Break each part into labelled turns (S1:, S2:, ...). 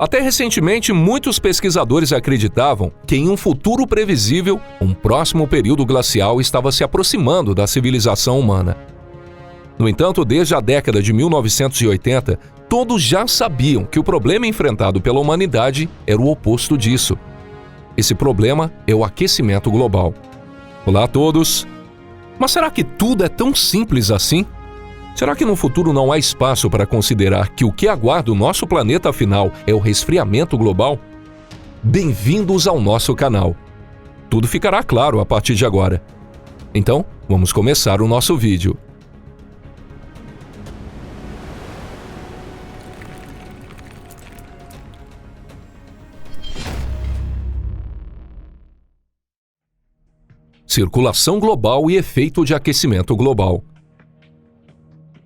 S1: Até recentemente, muitos pesquisadores acreditavam que em um futuro previsível, um próximo período glacial estava se aproximando da civilização humana. No entanto, desde a década de 1980, todos já sabiam que o problema enfrentado pela humanidade era o oposto disso. Esse problema é o aquecimento global. Olá a todos! Mas será que tudo é tão simples assim? Será que no futuro não há espaço para considerar que o que aguarda o nosso planeta afinal é o resfriamento global? Bem-vindos ao nosso canal. Tudo ficará claro a partir de agora. Então, vamos começar o nosso vídeo. Circulação global e efeito de aquecimento global.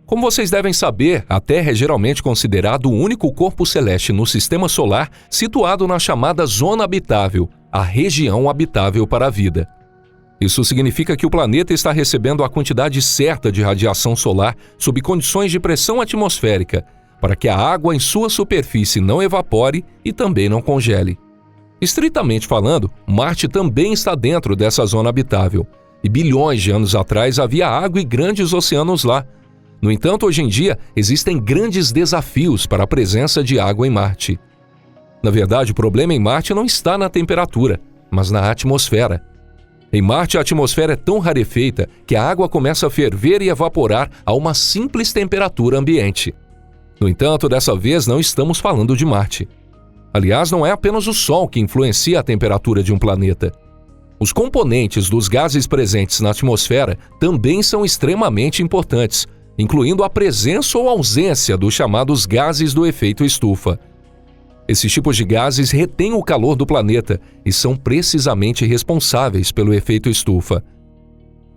S1: Como vocês devem saber, a Terra é geralmente considerado o único corpo celeste no Sistema Solar situado na chamada Zona Habitável, a região habitável para a vida. Isso significa que o planeta está recebendo a quantidade certa de radiação solar sob condições de pressão atmosférica, para que a água em sua superfície não evapore e também não congele. Estritamente falando, Marte também está dentro dessa zona habitável, e bilhões de anos atrás havia água e grandes oceanos lá. No entanto, hoje em dia, existem grandes desafios para a presença de água em Marte. Na verdade, o problema em Marte não está na temperatura, mas na atmosfera. Em Marte, a atmosfera é tão rarefeita que a água começa a ferver e evaporar a uma simples temperatura ambiente. No entanto, dessa vez não estamos falando de Marte. Aliás, não é apenas o Sol que influencia a temperatura de um planeta. Os componentes dos gases presentes na atmosfera também são extremamente importantes, incluindo a presença ou ausência dos chamados gases do efeito estufa. Esses tipos de gases retêm o calor do planeta e são precisamente responsáveis pelo efeito estufa.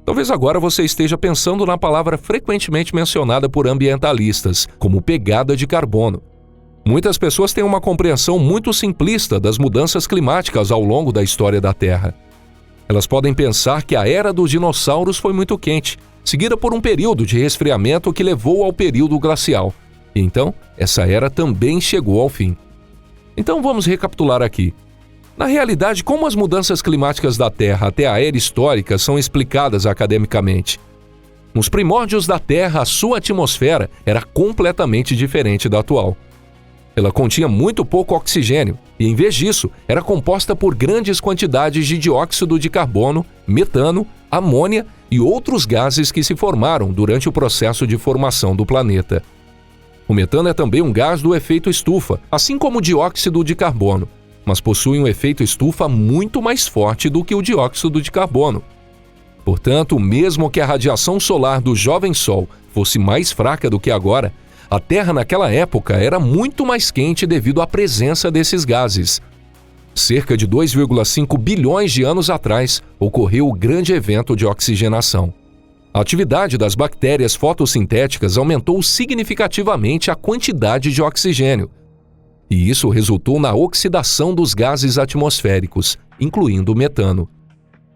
S1: Talvez agora você esteja pensando na palavra frequentemente mencionada por ambientalistas, como pegada de carbono. Muitas pessoas têm uma compreensão muito simplista das mudanças climáticas ao longo da história da Terra. Elas podem pensar que a era dos dinossauros foi muito quente, seguida por um período de resfriamento que levou ao período glacial. E então, essa era também chegou ao fim. Então vamos recapitular aqui. Na realidade, como as mudanças climáticas da Terra até a era histórica são explicadas academicamente? Nos primórdios da Terra, a sua atmosfera era completamente diferente da atual. Ela continha muito pouco oxigênio e, em vez disso, era composta por grandes quantidades de dióxido de carbono, metano, amônia e outros gases que se formaram durante o processo de formação do planeta. O metano é também um gás do efeito estufa, assim como o dióxido de carbono, mas possui um efeito estufa muito mais forte do que o dióxido de carbono. Portanto, mesmo que a radiação solar do jovem Sol fosse mais fraca do que agora, a Terra naquela época era muito mais quente devido à presença desses gases. Cerca de 2,5 bilhões de anos atrás, ocorreu o grande evento de oxigenação. A atividade das bactérias fotossintéticas aumentou significativamente a quantidade de oxigênio. E isso resultou na oxidação dos gases atmosféricos, incluindo o metano.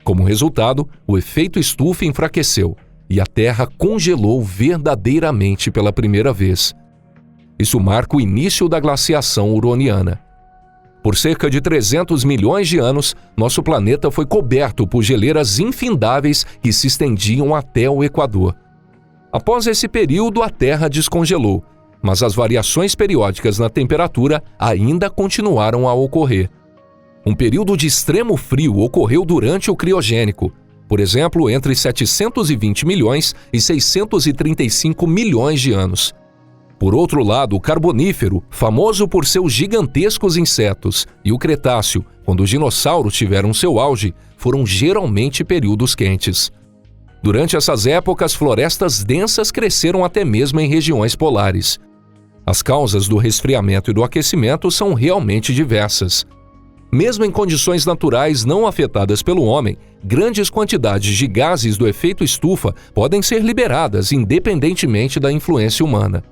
S1: Como resultado, o efeito estufa enfraqueceu e a Terra congelou verdadeiramente pela primeira vez. Isso marca o início da glaciação huroniana. Por cerca de 300 milhões de anos, nosso planeta foi coberto por geleiras infindáveis que se estendiam até o Equador. Após esse período, a Terra descongelou, mas as variações periódicas na temperatura ainda continuaram a ocorrer. Um período de extremo frio ocorreu durante o Criogênico, por exemplo, entre 720 milhões e 635 milhões de anos. Por outro lado, o Carbonífero, famoso por seus gigantescos insetos, e o Cretáceo, quando os dinossauros tiveram seu auge, foram geralmente períodos quentes. Durante essas épocas, florestas densas cresceram até mesmo em regiões polares. As causas do resfriamento e do aquecimento são realmente diversas. Mesmo em condições naturais não afetadas pelo homem, grandes quantidades de gases do efeito estufa podem ser liberadas independentemente da influência humana.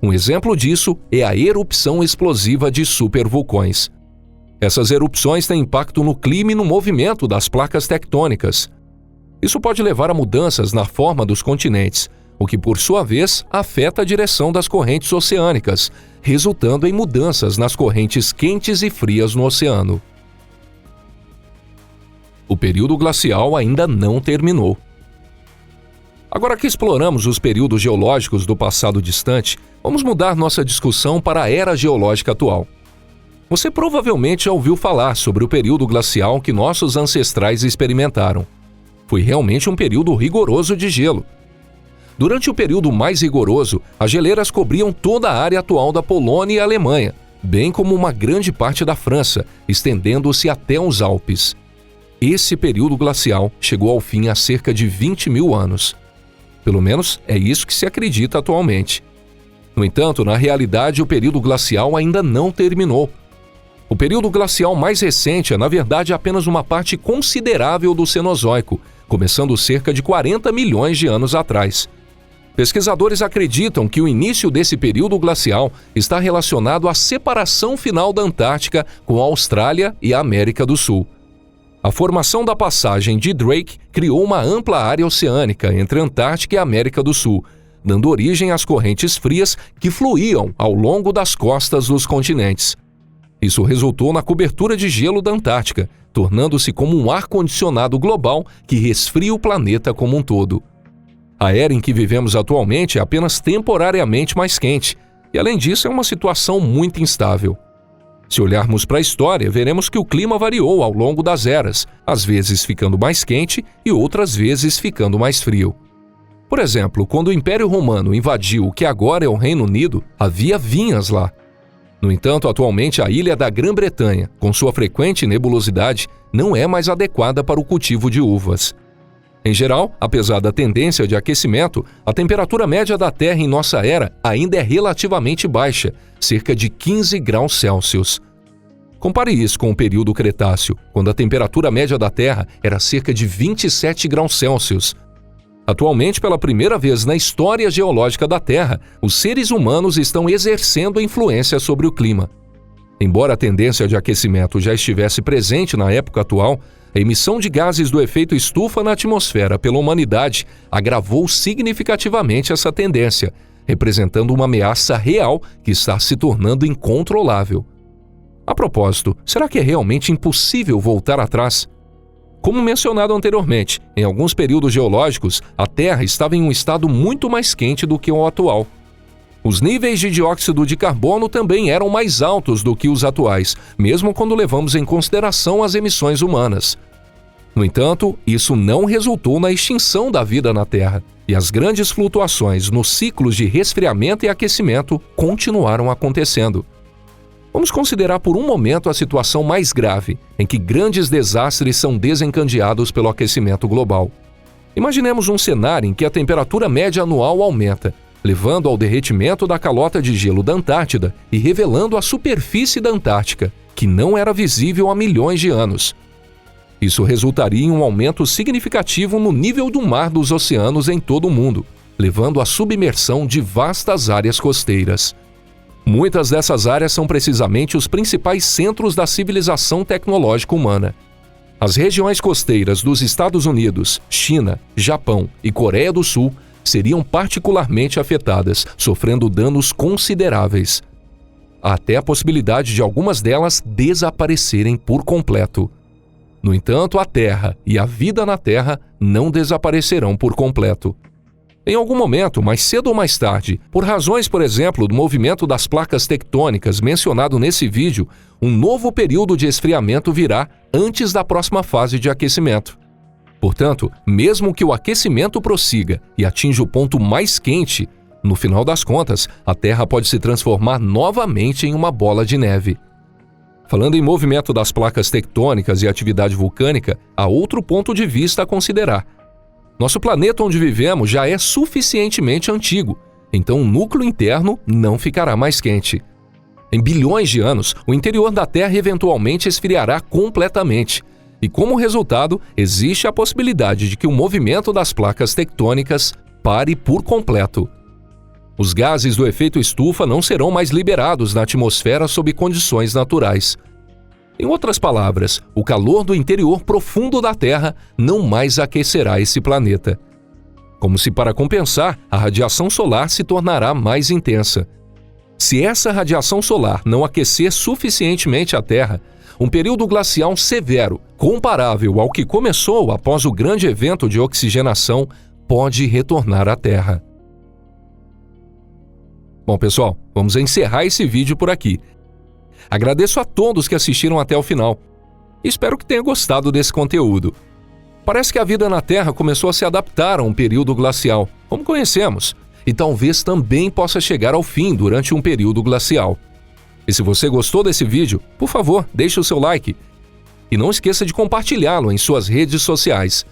S1: Um exemplo disso é a erupção explosiva de supervulcões. Essas erupções têm impacto no clima e no movimento das placas tectônicas. Isso pode levar a mudanças na forma dos continentes, o que, por sua vez, afeta a direção das correntes oceânicas, resultando em mudanças nas correntes quentes e frias no oceano. O período glacial ainda não terminou. Agora que exploramos os períodos geológicos do passado distante, vamos mudar nossa discussão para a era geológica atual. Você provavelmente já ouviu falar sobre o período glacial que nossos ancestrais experimentaram. Foi realmente um período rigoroso de gelo. Durante o período mais rigoroso, as geleiras cobriam toda a área atual da Polônia e Alemanha, bem como uma grande parte da França, estendendo-se até os Alpes. Esse período glacial chegou ao fim há cerca de 20 mil anos. Pelo menos é isso que se acredita atualmente. No entanto, na realidade, o período glacial ainda não terminou. O período glacial mais recente é, na verdade, apenas uma parte considerável do Cenozoico, começando cerca de 40 milhões de anos atrás. Pesquisadores acreditam que o início desse período glacial está relacionado à separação final da Antártica com a Austrália e a América do Sul. A formação da passagem de Drake criou uma ampla área oceânica entre a Antártica e a América do Sul, dando origem às correntes frias que fluíam ao longo das costas dos continentes. Isso resultou na cobertura de gelo da Antártica, tornando-se como um ar-condicionado global que resfria o planeta como um todo. A era em que vivemos atualmente é apenas temporariamente mais quente, e além disso é uma situação muito instável. Se olharmos para a história, veremos que o clima variou ao longo das eras, às vezes ficando mais quente e outras vezes ficando mais frio. Por exemplo, quando o Império Romano invadiu o que agora é o Reino Unido, havia vinhas lá. No entanto, atualmente a ilha da Grã-Bretanha, com sua frequente nebulosidade, não é mais adequada para o cultivo de uvas. Em geral, apesar da tendência de aquecimento, a temperatura média da Terra em nossa era ainda é relativamente baixa, cerca de 15 graus Celsius. Compare isso com o período Cretáceo, quando a temperatura média da Terra era cerca de 27 graus Celsius. Atualmente, pela primeira vez na história geológica da Terra, os seres humanos estão exercendo influência sobre o clima. Embora a tendência de aquecimento já estivesse presente na época atual, a emissão de gases do efeito estufa na atmosfera pela humanidade agravou significativamente essa tendência, representando uma ameaça real que está se tornando incontrolável. A propósito, será que é realmente impossível voltar atrás? Como mencionado anteriormente, em alguns períodos geológicos, a Terra estava em um estado muito mais quente do que o atual. Os níveis de dióxido de carbono também eram mais altos do que os atuais, mesmo quando levamos em consideração as emissões humanas. No entanto, isso não resultou na extinção da vida na Terra, e as grandes flutuações nos ciclos de resfriamento e aquecimento continuaram acontecendo. Vamos considerar por um momento a situação mais grave, em que grandes desastres são desencadeados pelo aquecimento global. Imaginemos um cenário em que a temperatura média anual aumenta, levando ao derretimento da calota de gelo da Antártida e revelando a superfície da Antártica, que não era visível há milhões de anos. Isso resultaria em um aumento significativo no nível do mar dos oceanos em todo o mundo, levando à submersão de vastas áreas costeiras. Muitas dessas áreas são precisamente os principais centros da civilização tecnológica humana. As regiões costeiras dos Estados Unidos, China, Japão e Coreia do Sul seriam particularmente afetadas, sofrendo danos consideráveis. Há até a possibilidade de algumas delas desaparecerem por completo. No entanto, a Terra e a vida na Terra não desaparecerão por completo. Em algum momento, mais cedo ou mais tarde, por razões, por exemplo, do movimento das placas tectônicas mencionado nesse vídeo, um novo período de esfriamento virá antes da próxima fase de aquecimento. Portanto, mesmo que o aquecimento prossiga e atinja o ponto mais quente, no final das contas, a Terra pode se transformar novamente em uma bola de neve. Falando em movimento das placas tectônicas e atividade vulcânica, há outro ponto de vista a considerar. Nosso planeta onde vivemos já é suficientemente antigo, então o núcleo interno não ficará mais quente. Em bilhões de anos, o interior da Terra eventualmente esfriará completamente, e como resultado, existe a possibilidade de que o movimento das placas tectônicas pare por completo. Os gases do efeito estufa não serão mais liberados na atmosfera sob condições naturais. Em outras palavras, o calor do interior profundo da Terra não mais aquecerá esse planeta. Como se para compensar, a radiação solar se tornará mais intensa. Se essa radiação solar não aquecer suficientemente a Terra, um período glacial severo, comparável ao que começou após o grande evento de oxigenação, pode retornar à Terra. Bom, pessoal, vamos encerrar esse vídeo por aqui. Agradeço a todos que assistiram até o final. Espero que tenham gostado desse conteúdo. Parece que a vida na Terra começou a se adaptar a um período glacial, como conhecemos, e talvez também possa chegar ao fim durante um período glacial. E se você gostou desse vídeo, por favor, deixe o seu like. E não esqueça de compartilhá-lo em suas redes sociais.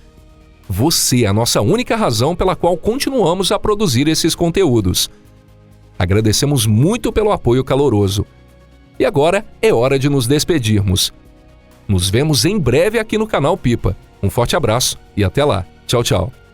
S1: Você é a nossa única razão pela qual continuamos a produzir esses conteúdos. Agradecemos muito pelo apoio caloroso. E agora é hora de nos despedirmos. Nos vemos em breve aqui no canal Pipa. Um forte abraço e até lá. Tchau, tchau.